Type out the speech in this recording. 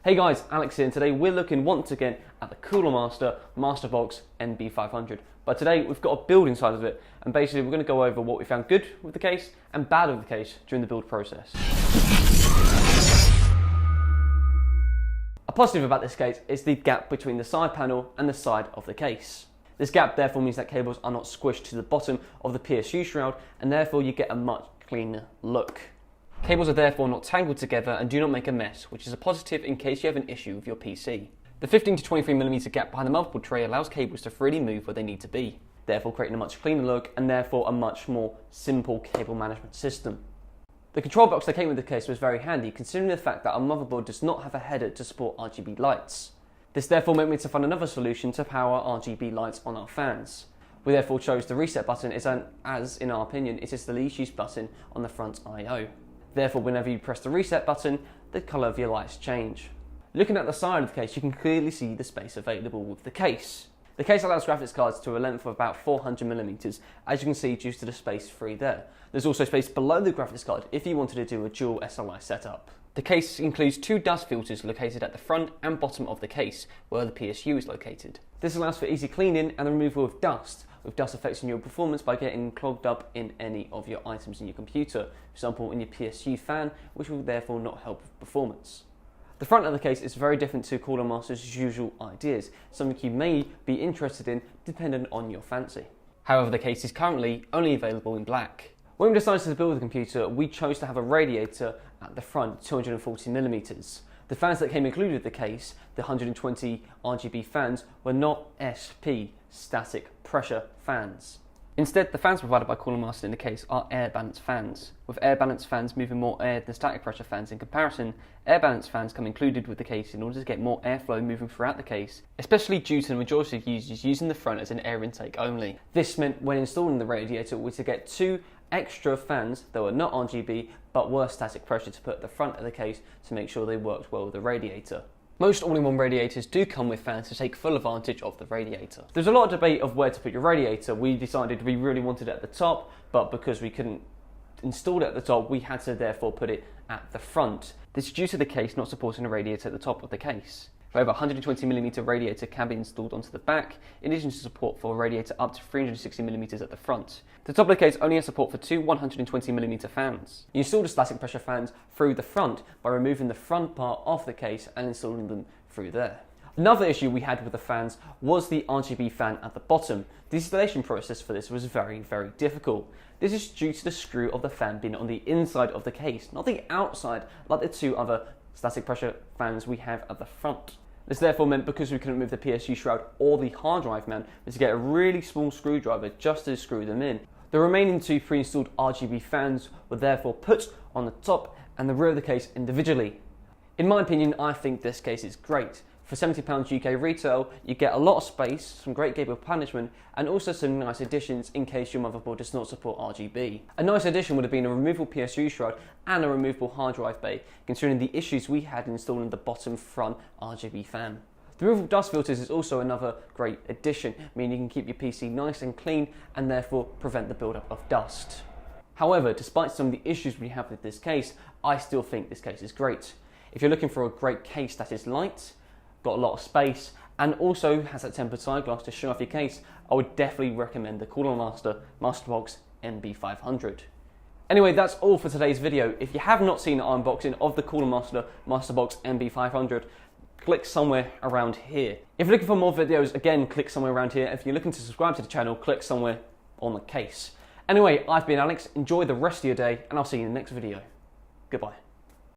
Hey guys, Alex here, and today we're looking once again at the Cooler Master Box MB500. But today we've got a build inside of it, and basically we're going to go over what we found good with the case and bad with the case during the build process. A positive about this case is the gap between the side panel and the side of the case. This gap therefore means that cables are not squished to the bottom of the PSU shroud, and therefore you get a much cleaner look. Cables are therefore not tangled together and do not make a mess, which is a positive in case you have an issue with your PC. The 15 to 23mm gap behind the motherboard tray allows cables to freely move where they need to be, therefore creating a much cleaner look and therefore a much more simple cable management system. The control box that came with the case was very handy, considering the fact that our motherboard does not have a header to support RGB lights. This therefore meant we had to find another solution to power RGB lights on our fans. We therefore chose the reset button as in our opinion it is the least used button on the front I/O. Therefore, whenever you press the reset button, the colour of your lights change. Looking at the side of the case, you can clearly see the space available with the case. The case allows graphics cards to a length of about 400mm, as you can see due to the space free there. There's also space below the graphics card if you wanted to do a dual SLI setup. The case includes two dust filters located at the front and bottom of the case, where the PSU is located. This allows for easy cleaning and the removal of dust, with dust affecting your performance by getting clogged up in any of your items in your computer, for example in your PSU fan, which will therefore not help with performance. The front of the case is very different to Cooler Master's usual ideas, something you may be interested in depending on your fancy. However, the case is currently only available in black. When we decided to build the computer, we chose to have a radiator at the front, 240mm. The fans that came included with the case, the 120 RGB fans, were not SP, static pressure fans. Instead, the fans provided by Cooler Master in the case are air balance fans, with air balance fans moving more air than static pressure fans. In comparison, air balance fans come included with the case in order to get more airflow moving throughout the case, especially due to the majority of users using the front as an air intake only. This meant when installing the radiator we were to get two extra fans that were not RGB but were static pressure to put at the front of the case to make sure they worked well with the radiator. Most all-in-one radiators do come with fans to take full advantage of the radiator. There's a lot of debate of where to put your radiator. We decided we really wanted it at the top, but because we couldn't install it at the top, we had to therefore put it at the front. This is due to the case not supporting a radiator at the top of the case. However, a 120mm radiator can be installed onto the back, in addition to support for a radiator up to 360mm at the front. The top of the case only has support for two 120mm fans. You install the static pressure fans through the front by removing the front part of the case and installing them through there. Another issue we had with the fans was the RGB fan at the bottom. The installation process for this was very difficult. This is due to the screw of the fan being on the inside of the case, not the outside like the two other static pressure fans we have at the front. This therefore meant because we couldn't move the PSU shroud or the hard drive mount, was to get a really small screwdriver just to screw them in. The remaining two pre-installed RGB fans were therefore put on the top and the rear of the case individually. In my opinion, I think this case is great. For £70 UK retail, you get a lot of space, some great cable management, and also some nice additions in case your motherboard does not support RGB. A nice addition would have been a removable PSU shroud and a removable hard drive bay, considering the issues we had installing the bottom front RGB fan. The removable dust filters is also another great addition, meaning you can keep your PC nice and clean and therefore prevent the buildup of dust. However, despite some of the issues we have with this case, I still think this case is great. If you're looking for a great case that is light, got a lot of space, and also has that tempered side glass to show off your case, I would definitely recommend the Cooler Master Box MB500. Anyway, that's all for today's video. If you have not seen an unboxing of the Cooler Master Box MB500, click somewhere around here. If you're looking for more videos, again, click somewhere around here. If you're looking to subscribe to the channel, click somewhere on the case. Anyway, I've been Alex. Enjoy the rest of your day, and I'll see you in the next video. Goodbye.